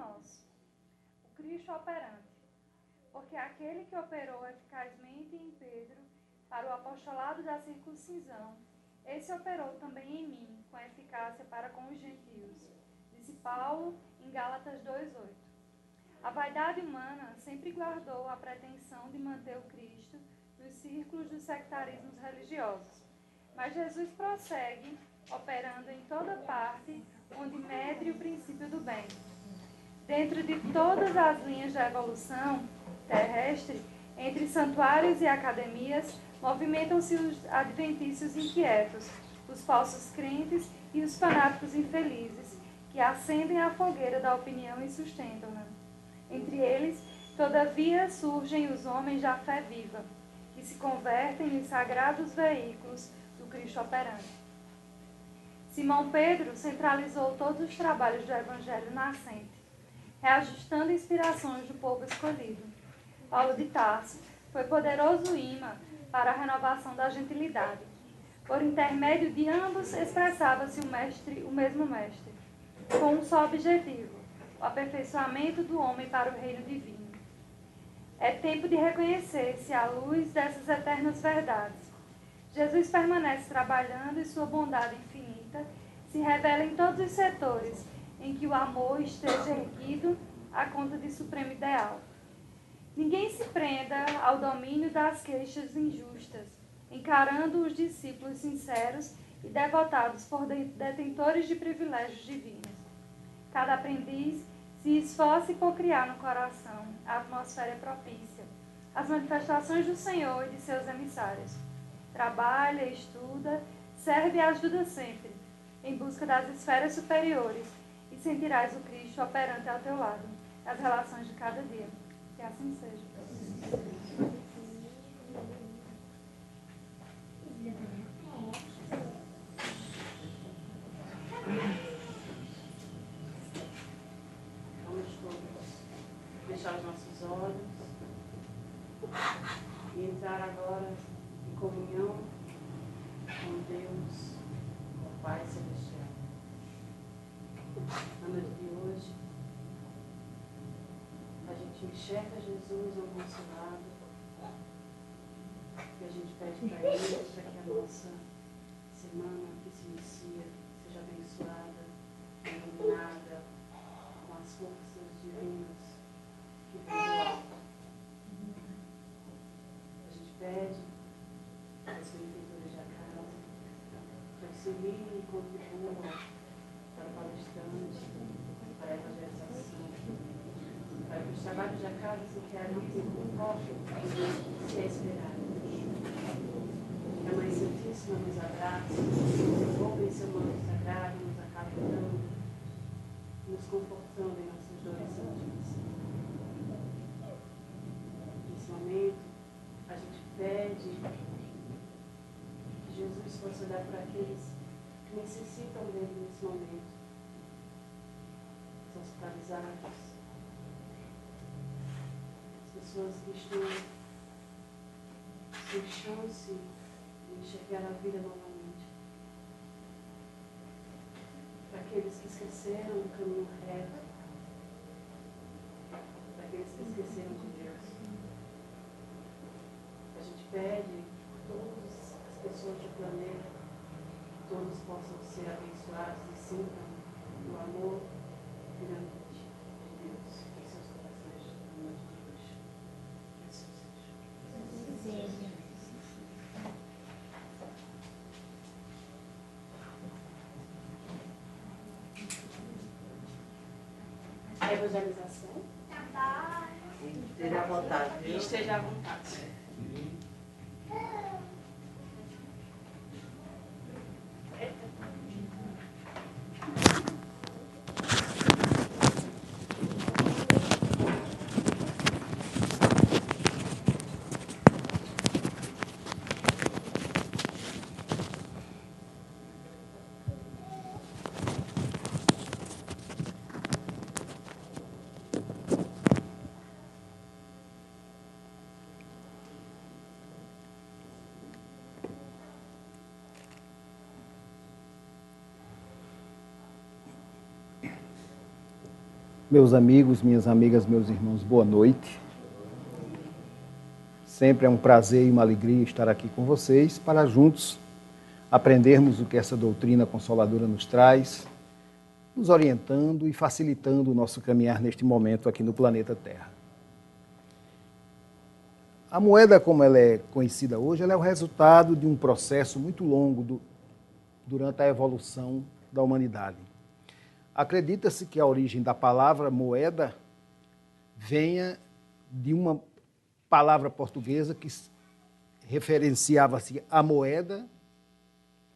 nosso, o Cristo operante. Porque aquele que operou eficazmente em Pedro para o apostolado da circuncisão, esse operou também em mim, com eficácia para com os gentios. Disse Paulo em Gálatas 2:8. A vaidade humana sempre guardou a pretensão de manter o Cristo nos círculos dos sectarismos religiosos. Mas Jesus prossegue, operando em toda parte, onde medre o princípio do bem. Dentro de todas as linhas de evolução terrestre, entre santuários e academias, movimentam-se os adventícios inquietos, os falsos crentes e os fanáticos infelizes, que acendem a fogueira da opinião e sustentam-na. Entre eles, todavia, surgem os homens da fé viva, que se convertem nos sagrados veículos do Cristo operante. Simão Pedro centralizou todos os trabalhos do Evangelho nascente, reajustando inspirações do povo escolhido. Paulo de Tarso foi poderoso imã para a renovação da gentilidade. Por intermédio de ambos expressava-se o mesmo mestre, com um só objetivo, o aperfeiçoamento do homem para o reino divino. É tempo de reconhecer-se à luz dessas eternas verdades. Jesus permanece trabalhando e sua bondade infinita se revela em todos os setores em que o amor esteja erguido à conta de supremo ideal. Ninguém se prenda ao domínio das queixas injustas, encarando os discípulos sinceros e devotados por detentores de privilégios divinos. Cada aprendiz se esforce por criar no coração a atmosfera propícia, as manifestações do Senhor e de seus emissários. Trabalha, estuda, serve e ajuda sempre, em busca das esferas superiores, e sentirás o Cristo operante ao teu lado, nas relações de cada dia. Que assim seja. Vamos todos fechar os nossos olhos e entrar agora em comunhão com Deus, com o Pai Celestial. Na noite de hoje, a gente enxerga Jesus ao nosso lado e a gente pede para Ele para que a nossa semana que se inicia seja abençoada, iluminada com as forças divinas que vêm do alto. A gente pede às benfeitoras da casa que auxiliem e contribuam para o palestrante, para a evangelização, para que os trabalhos da casa se realizem conforme se é esperado. Que a Mãe Santíssima nos abraça, nos envolve em seu manto sagrado, nos acalentando, nos confortando em nossas dores íntimas. Nesse momento, a gente pede que Jesus possa dar para aqueles que necessitam dele nesse momento, os hospitalizados, as pessoas que estão sem chance de enxergar a vida novamente, para aqueles que esqueceram o caminho reto, para aqueles que esqueceram de Deus. A gente pede por todas as pessoas do planeta, que todos possam ser abençoados e sintam o amor grande de Deus em seus corações na noite de hoje. Que assim seja. Evangelização? Esteja à vontade, viu? Esteja à vontade. Meus amigos, minhas amigas, meus irmãos, boa noite. Sempre é um prazer e uma alegria estar aqui com vocês para juntos aprendermos o que essa doutrina consoladora nos traz, nos orientando e facilitando o nosso caminhar neste momento aqui no planeta Terra. A moeda, como ela é conhecida hoje, ela é o resultado de um processo muito longo durante a evolução da humanidade. Acredita-se que a origem da palavra moeda venha de uma palavra portuguesa que referenciava-se à moeda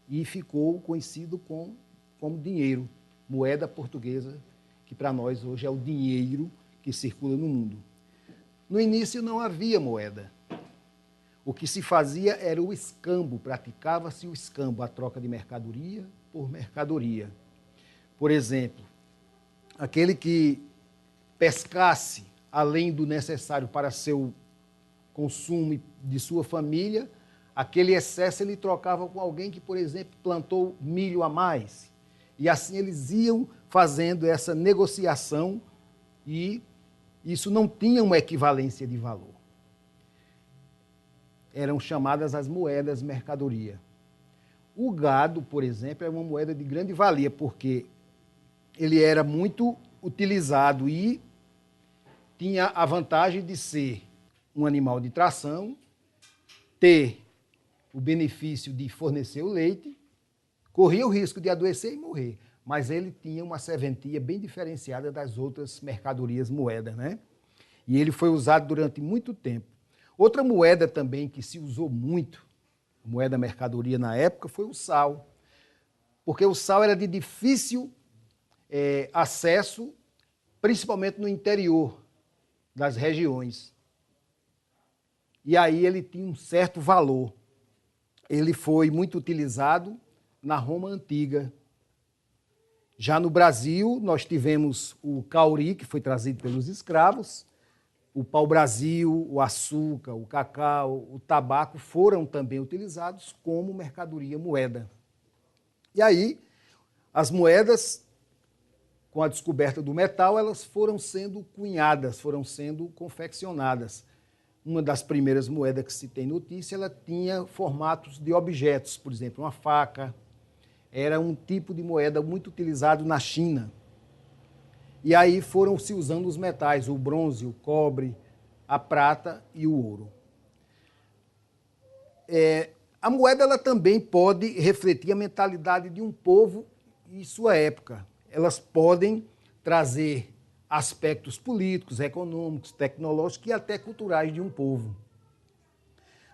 e ficou conhecido como dinheiro. Moeda portuguesa, que para nós hoje é o dinheiro que circula no mundo. No início não havia moeda. O que se fazia era o escambo, praticava-se o escambo, a troca de mercadoria por mercadoria. Por exemplo, aquele que pescasse além do necessário para seu consumo de sua família, aquele excesso ele trocava com alguém que, por exemplo, plantou milho a mais. E assim eles iam fazendo essa negociação e isso não tinha uma equivalência de valor. Eram chamadas as moedas mercadoria. O gado, por exemplo, é uma moeda de grande valia, porque ele era muito utilizado e tinha a vantagem de ser um animal de tração, ter o benefício de fornecer o leite, corria o risco de adoecer e morrer, mas ele tinha uma serventia bem diferenciada das outras mercadorias moedas, né? E ele foi usado durante muito tempo. Outra moeda também que se usou muito, moeda mercadoria na época, foi o sal, porque o sal era de difícil acesso, principalmente no interior das regiões. E aí ele tinha um certo valor. Ele foi muito utilizado na Roma Antiga. Já no Brasil, nós tivemos o cauri, que foi trazido pelos escravos, o pau-brasil, o açúcar, o cacau, o tabaco foram também utilizados como mercadoria moeda. E aí, as moedas, com a descoberta do metal, elas foram sendo cunhadas, foram sendo confeccionadas. Uma das primeiras moedas que se tem notícia, ela tinha formatos de objetos, por exemplo, uma faca. Era um tipo de moeda muito utilizado na China. E aí foram se usando os metais, o bronze, o cobre, a prata e o ouro. A moeda ela também pode refletir a mentalidade de um povo e sua época. Elas podem trazer aspectos políticos, econômicos, tecnológicos e até culturais de um povo.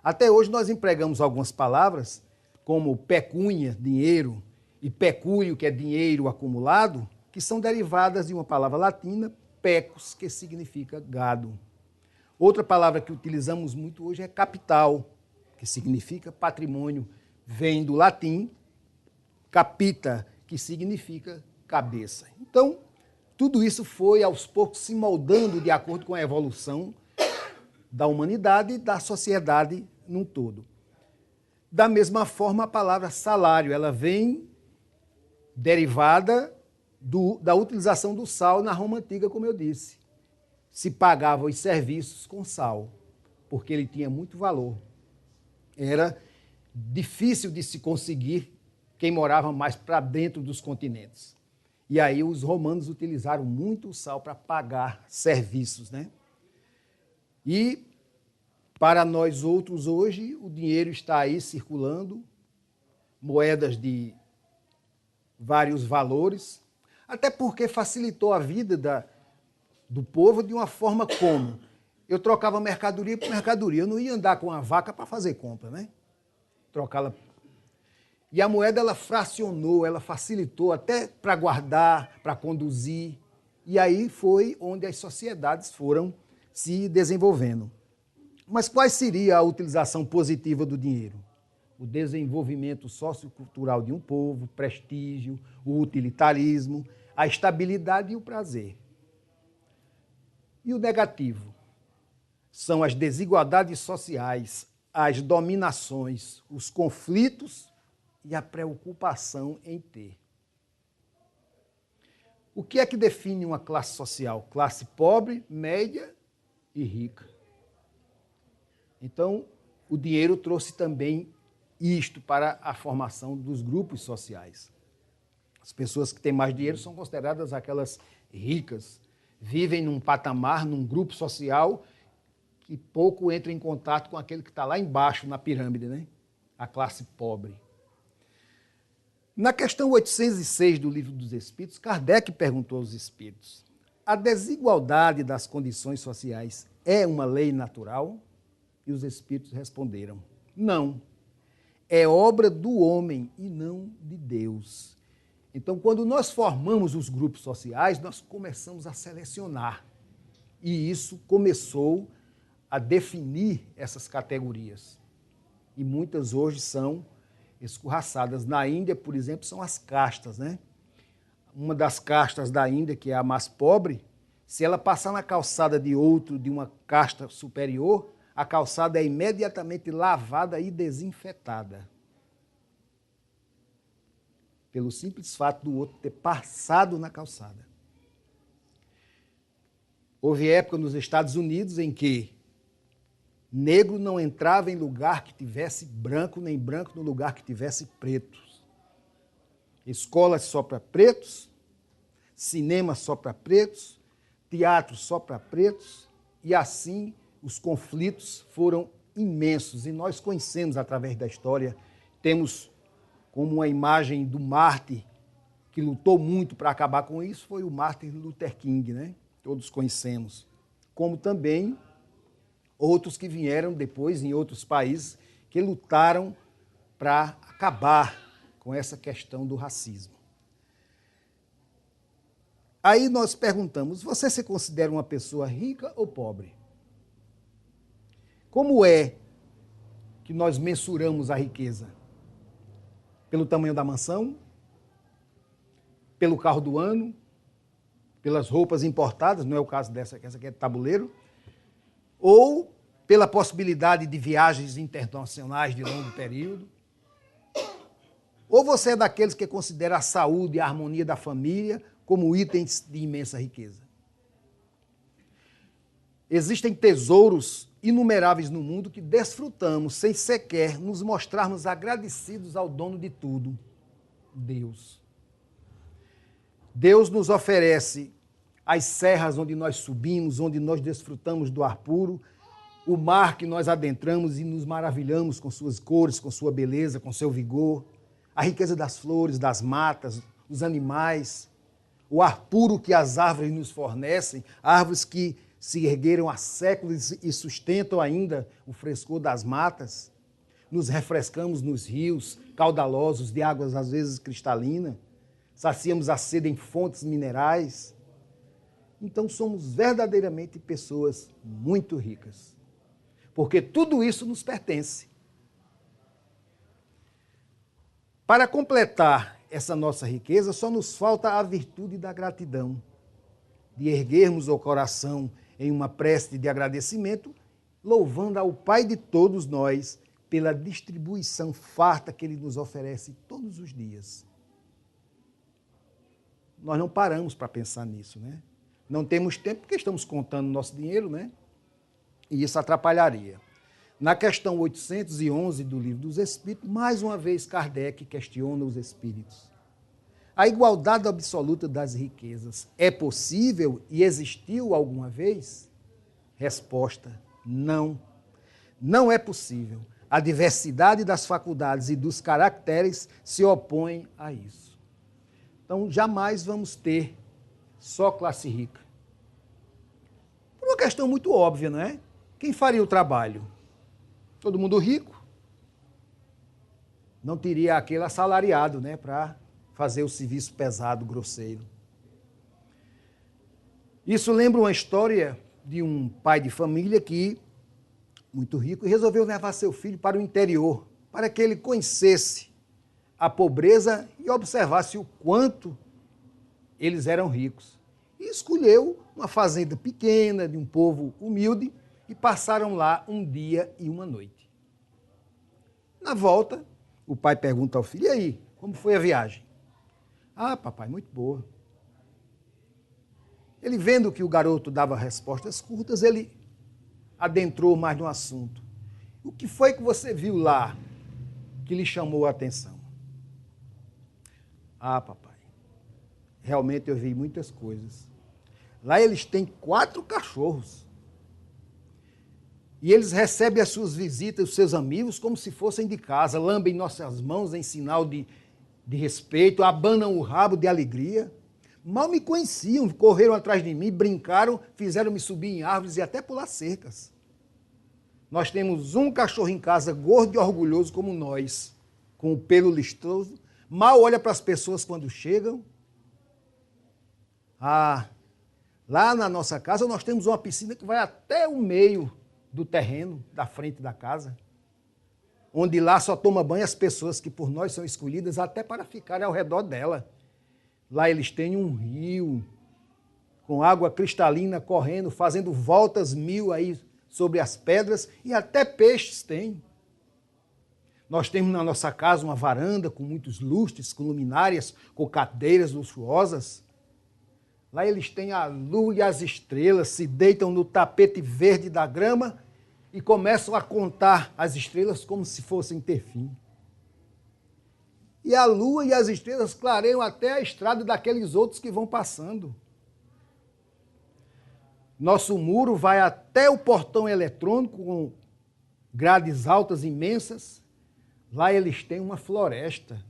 Até hoje nós empregamos algumas palavras, como pecúnia, dinheiro, e pecúlio, que é dinheiro acumulado, que são derivadas de uma palavra latina, pecus, que significa gado. Outra palavra que utilizamos muito hoje é capital, que significa patrimônio, vem do latim capita, que significa cabeça. Então, tudo isso foi, aos poucos, se moldando de acordo com a evolução da humanidade e da sociedade num todo. Da mesma forma, a palavra salário, ela vem derivada da utilização do sal na Roma Antiga, como eu disse. Se pagavam os serviços com sal, porque ele tinha muito valor. Era difícil de se conseguir quem morava mais para dentro dos continentes. E aí os romanos utilizaram muito o sal para pagar serviços, né? E para nós outros hoje, o dinheiro está aí circulando, moedas de vários valores, até porque facilitou a vida do povo de uma forma como? Eu trocava mercadoria por mercadoria, eu não ia andar com a vaca para fazer compra, né? Trocá-la. E a moeda, ela fracionou, ela facilitou até para guardar, para conduzir. E aí foi onde as sociedades foram se desenvolvendo. Mas qual seria a utilização positiva do dinheiro? O desenvolvimento sociocultural de um povo, prestígio, o utilitarismo, a estabilidade e o prazer. E o negativo? São as desigualdades sociais, as dominações, os conflitos e a preocupação em ter. O que é que define uma classe social? Classe pobre, média e rica. Então, o dinheiro trouxe também isto para a formação dos grupos sociais. As pessoas que têm mais dinheiro são consideradas aquelas ricas, vivem num patamar, num grupo social que pouco entra em contato com aquele que está lá embaixo na pirâmide, né? A classe pobre. Na questão 806 do Livro dos Espíritos, Kardec perguntou aos espíritos: a desigualdade das condições sociais é uma lei natural? E os espíritos responderam: não. É obra do homem e não de Deus. Então, quando nós formamos os grupos sociais, nós começamos a selecionar. E isso começou a definir essas categorias. E muitas hoje são escorraçadas. Na Índia, por exemplo, são as castas, né? Uma das castas da Índia, que é a mais pobre, se ela passar na calçada de outro, de uma casta superior, a calçada é imediatamente lavada e desinfetada. Pelo simples fato do outro ter passado na calçada. Houve época nos Estados Unidos em que negro não entrava em lugar que tivesse branco, nem branco no lugar que tivesse pretos. Escolas só para pretos, cinema só para pretos, teatro só para pretos, e assim os conflitos foram imensos. E nós conhecemos através da história, temos como uma imagem do mártir que lutou muito para acabar com isso, foi o Martin Luther King, né? Todos conhecemos. Como também outros que vieram depois em outros países que lutaram para acabar com essa questão do racismo. Aí nós perguntamos: você se considera uma pessoa rica ou pobre? Como é que nós mensuramos a riqueza? Pelo tamanho da mansão? Pelo carro do ano? Pelas roupas importadas, não é o caso dessa, essa aqui é de tabuleiro? Ou pela possibilidade de viagens internacionais de longo período? Ou você é daqueles que considera a saúde e a harmonia da família como itens de imensa riqueza? Existem tesouros inumeráveis no mundo que desfrutamos sem sequer nos mostrarmos agradecidos ao dono de tudo, Deus. Deus nos oferece as serras onde nós subimos, onde nós desfrutamos do ar puro, o mar que nós adentramos e nos maravilhamos com suas cores, com sua beleza, com seu vigor, a riqueza das flores, das matas, os animais, o ar puro que as árvores nos fornecem, árvores que se ergueram há séculos e sustentam ainda o frescor das matas. Nos refrescamos nos rios caudalosos de águas às vezes cristalinas, saciamos a sede em fontes minerais. Então somos verdadeiramente pessoas muito ricas, porque tudo isso nos pertence. Para completar essa nossa riqueza, só nos falta a virtude da gratidão, de erguermos o coração em uma prece de agradecimento, louvando ao Pai de todos nós pela distribuição farta que Ele nos oferece todos os dias. Nós não paramos para pensar nisso, né? Não temos tempo porque estamos contando nosso dinheiro, né? E isso atrapalharia. Na questão 811 do Livro dos Espíritos, mais uma vez Kardec questiona os espíritos. A igualdade absoluta das riquezas é possível e existiu alguma vez? Resposta: não. Não é possível. A diversidade das faculdades e dos caracteres se opõem a isso. Então, jamais vamos ter só classe rica. Por uma questão muito óbvia, não é? Quem faria o trabalho? Todo mundo rico? Não teria aquele assalariado, né, para fazer o serviço pesado, grosseiro. Isso lembra uma história de um pai de família que, muito rico, resolveu levar seu filho para o interior, para que ele conhecesse a pobreza e observasse o quanto eles eram ricos. E escolheu uma fazenda pequena, de um povo humilde, e passaram lá um dia e uma noite. Na volta, o pai pergunta ao filho: e aí, como foi a viagem? Ah, papai, muito boa. Ele, vendo que o garoto dava respostas curtas, ele adentrou mais no assunto. O que foi que você viu lá que lhe chamou a atenção? Ah, papai, realmente eu vi muitas coisas. Lá eles têm 4 cachorros. E eles recebem as suas visitas, os seus amigos, como se fossem de casa, lambem nossas mãos em sinal de respeito, abanam o rabo de alegria. Mal me conheciam, correram atrás de mim, brincaram, fizeram-me subir em árvores e até pular cercas. Nós temos um cachorro em casa, gordo e orgulhoso como nós, com o pelo listroso, mal olha para as pessoas quando chegam. Ah, lá na nossa casa nós temos uma piscina que vai até o meio do terreno, da frente da casa, onde lá só toma banho as pessoas que por nós são escolhidas até para ficarem ao redor dela. Lá eles têm um rio com água cristalina correndo, fazendo voltas 1000 aí sobre as pedras, e até peixes tem. Nós temos na nossa casa uma varanda com muitos lustres, com luminárias, com cadeiras luxuosas. Lá eles têm a lua e as estrelas, se deitam no tapete verde da grama e começam a contar as estrelas como se fossem ter fim. E a lua e as estrelas clareiam até a estrada daqueles outros que vão passando. Nosso muro vai até o portão eletrônico com grades altas imensas. Lá eles têm uma floresta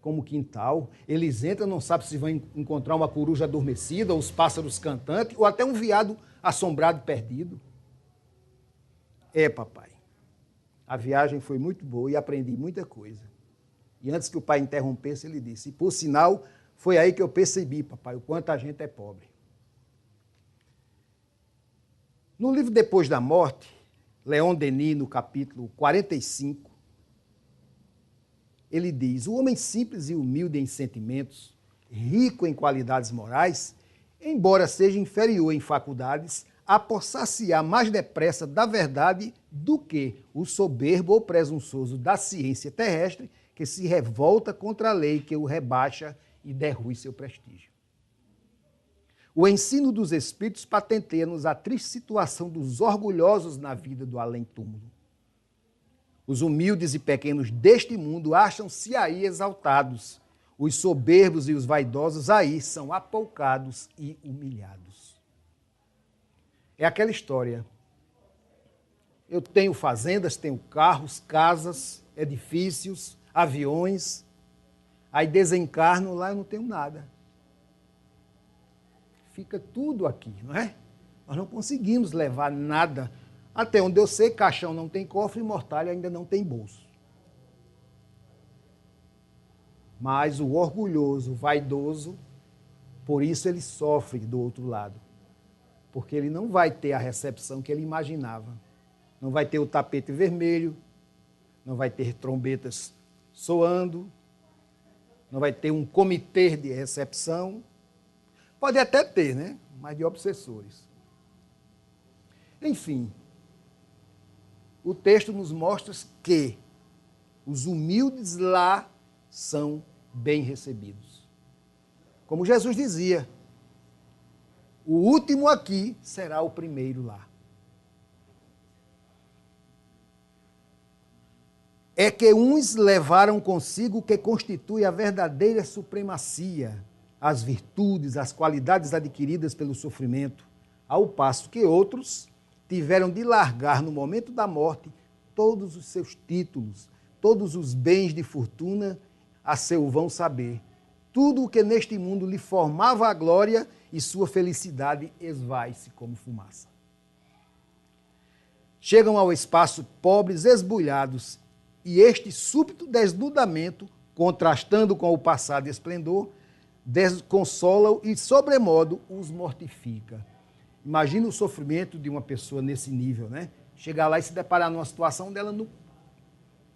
como quintal. Eles entram, não sabem se vão encontrar uma coruja adormecida, ou os pássaros cantantes, ou até um veado assombrado perdido. É, papai, a viagem foi muito boa e aprendi muita coisa. E antes que o pai interrompesse, ele disse, e por sinal, foi aí que eu percebi, papai, o quanto a gente é pobre. No livro Depois da Morte, Leon Denis, no capítulo 45, ele diz, o homem simples e humilde em sentimentos, rico em qualidades morais, embora seja inferior em faculdades, apossar-se-á mais depressa da verdade do que o soberbo ou presunçoso da ciência terrestre, que se revolta contra a lei que o rebaixa e derrui seu prestígio. O ensino dos Espíritos patenteia-nos a triste situação dos orgulhosos na vida do além-túmulo. Os humildes e pequenos deste mundo acham-se aí exaltados. Os soberbos e os vaidosos aí são apoucados e humilhados. É aquela história. Eu tenho fazendas, tenho carros, casas, edifícios, aviões. Aí desencarno, lá eu não tenho nada. Fica tudo aqui, não é? Nós não conseguimos levar nada. Até onde eu sei, caixão não tem cofre e mortalha ainda não tem bolso. Mas o orgulhoso, o vaidoso, por isso ele sofre do outro lado. Porque ele não vai ter a recepção que ele imaginava. Não vai ter o tapete vermelho, não vai ter trombetas soando, não vai ter um comitê de recepção. Pode até ter, né? Mas de obsessores. Enfim, o texto nos mostra que os humildes lá são bem recebidos. Como Jesus dizia, o último aqui será o primeiro lá. É que uns levaram consigo o que constitui a verdadeira supremacia, as virtudes, as qualidades adquiridas pelo sofrimento, ao passo que outros tiveram de largar no momento da morte todos os seus títulos, todos os bens de fortuna a seu vão saber. Tudo o que neste mundo lhe formava a glória e sua felicidade esvai-se como fumaça. Chegam ao espaço pobres, esbulhados, e este súbito desnudamento, contrastando com o passado esplendor, desconsola e, sobremodo, os mortifica. Imagina o sofrimento de uma pessoa nesse nível, né? Chegar lá e se deparar numa situação dela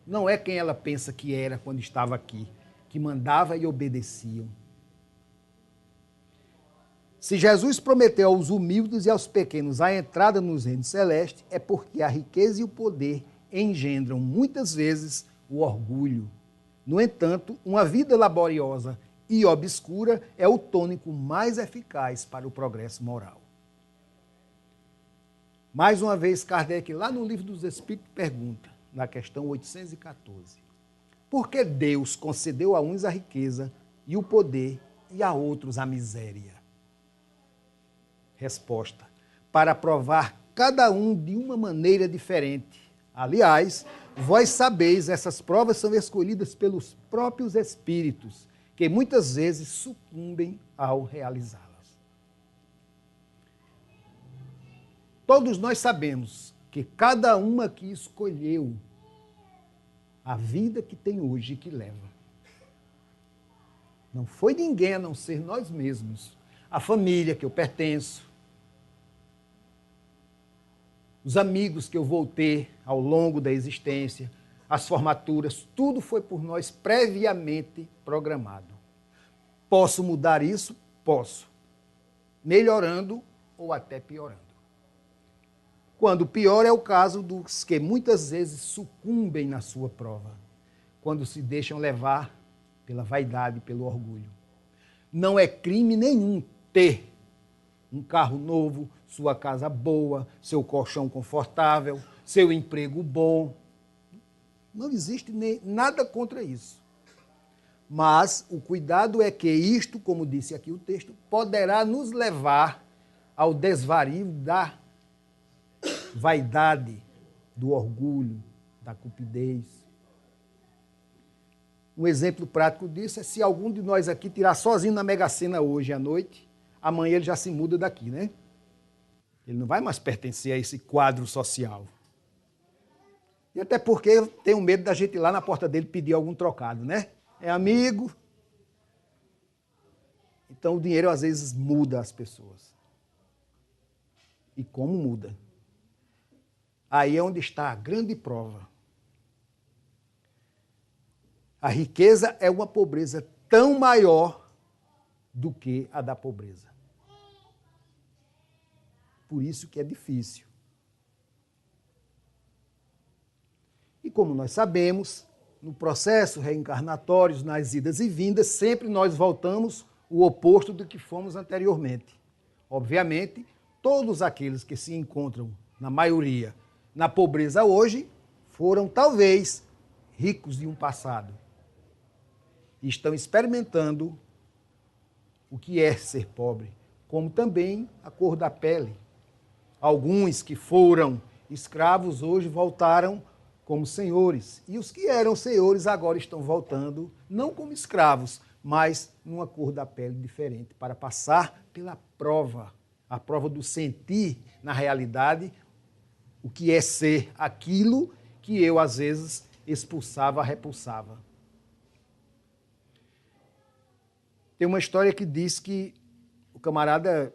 não é quem ela pensa que era quando estava aqui, que mandava e obedeciam. Se Jesus prometeu aos humildes e aos pequenos a entrada nos reinos celestes, é porque a riqueza e o poder engendram muitas vezes o orgulho. No entanto, uma vida laboriosa e obscura é o tônico mais eficaz para o progresso moral. Mais uma vez, Kardec, lá no Livro dos Espíritos, pergunta, na questão 814, por que Deus concedeu a uns a riqueza e o poder e a outros a miséria? Resposta, para provar cada um de uma maneira diferente. Aliás, vós sabeis, essas provas são escolhidas pelos próprios espíritos, que muitas vezes sucumbem ao realizá-las. Todos nós sabemos que cada um aqui escolheu a vida que tem hoje e que leva. Não foi ninguém a não ser nós mesmos, a família que eu pertenço, os amigos que eu vou ter ao longo da existência, as formaturas, tudo foi por nós previamente programado. Posso mudar isso? Posso. Melhorando ou até piorando. Quando pior é o caso dos que muitas vezes sucumbem na sua prova, quando se deixam levar pela vaidade, pelo orgulho. Não é crime nenhum ter um carro novo, sua casa boa, seu colchão confortável, seu emprego bom. Não existe nada contra isso. Mas o cuidado é que isto, como disse aqui o texto, poderá nos levar ao desvario da vaidade, do orgulho, da cupidez. Um exemplo prático disso é se algum de nós aqui tirar sozinho na Mega Sena hoje à noite, amanhã ele já se muda daqui, né? Ele não vai mais pertencer a esse quadro social. E até porque eu tenho medo da gente ir lá na porta dele pedir algum trocado, né? É amigo. Então o dinheiro às vezes muda as pessoas. E como muda? Aí é onde está a grande prova. A riqueza é uma pobreza tão maior do que a da pobreza. Por isso que é difícil. E como nós sabemos, no processo reencarnatório, nas idas e vindas, sempre nós voltamos o oposto do que fomos anteriormente. Obviamente, todos aqueles que se encontram, na maioria, na pobreza hoje, foram talvez ricos de um passado. E estão experimentando o que é ser pobre, como também a cor da pele. Alguns que foram escravos hoje voltaram como senhores. E os que eram senhores agora estão voltando, não como escravos, mas numa cor da pele diferente, para passar pela prova, a prova do sentir na realidade o que é ser aquilo que eu, às vezes, expulsava, repulsava. Tem uma história que diz que o camarada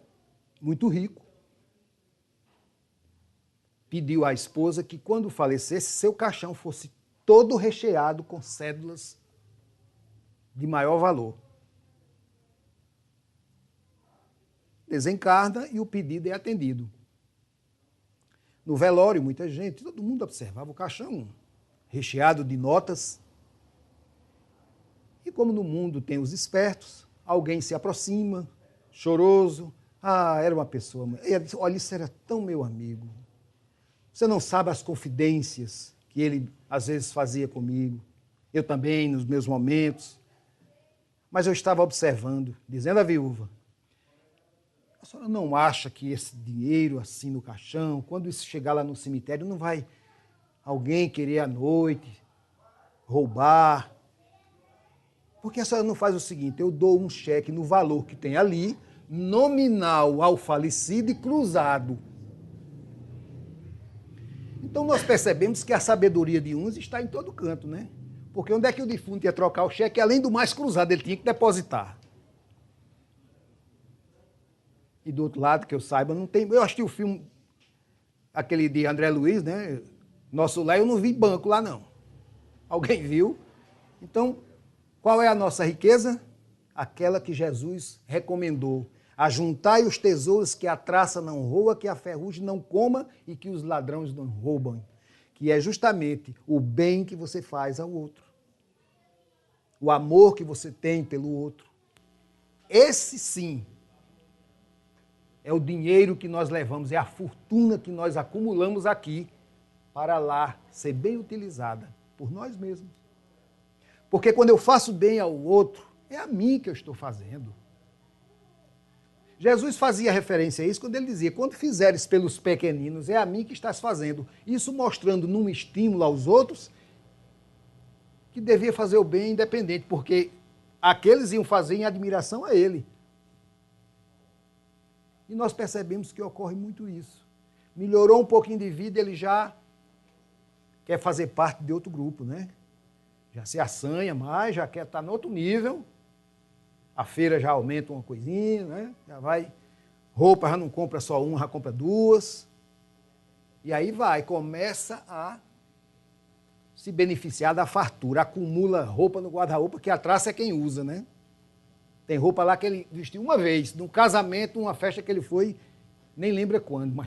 muito rico pediu à esposa que, quando falecesse, seu caixão fosse todo recheado com cédulas de maior valor. Desencarna e o pedido é atendido. No velório, muita gente, todo mundo observava o caixão recheado de notas. E como no mundo tem os espertos, alguém se aproxima, choroso. Ah, era uma pessoa. Ela disse, olha, isso era tão meu amigo. Você não sabe as confidências que ele às vezes fazia comigo. Eu também, nos meus momentos. Mas eu estava observando, dizendo à viúva, a senhora não acha que esse dinheiro assim no caixão, quando isso chegar lá no cemitério, não vai alguém querer à noite roubar? Porque a senhora não faz o seguinte, eu dou um cheque no valor que tem ali, nominal ao falecido e cruzado. Então nós percebemos que a sabedoria de uns está em todo canto, né? Porque onde é que o defunto ia trocar o cheque, além do mais cruzado, ele tinha que depositar. E do outro lado, que eu saiba, não tem... Eu assisti o filme, aquele de André Luiz, né? Nosso Lar, eu não vi banco lá, não. Alguém viu? Então, qual é a nossa riqueza? Aquela que Jesus recomendou. Ajuntai os tesouros que a traça não roa, que a ferrugem não coma e que os ladrões não roubam. Que é justamente o bem que você faz ao outro. O amor que você tem pelo outro. esse sim é o dinheiro que nós levamos, é a fortuna que nós acumulamos aqui para lá ser bem utilizada por nós mesmos. Porque quando eu faço bem ao outro, é a mim que eu estou fazendo. Jesus fazia referência a isso quando ele dizia, quando fizeres pelos pequeninos, é a mim que estás fazendo. Isso mostrando num estímulo aos outros que devia fazer o bem independente, porque aqueles iam fazer em admiração a ele. E nós percebemos que ocorre muito isso. Melhorou um pouquinho de vida, ele já quer fazer parte de outro grupo, né? Já se assanha mais, já quer estar no outro nível. A feira já aumenta uma coisinha, né? Já vai, roupa já não compra só uma, já compra duas. E aí vai, começa a se beneficiar da fartura, acumula roupa no guarda-roupa, que a traça é quem usa, né? Tem roupa lá que ele vestiu uma vez, num casamento, numa festa que ele foi, nem lembra quando, mas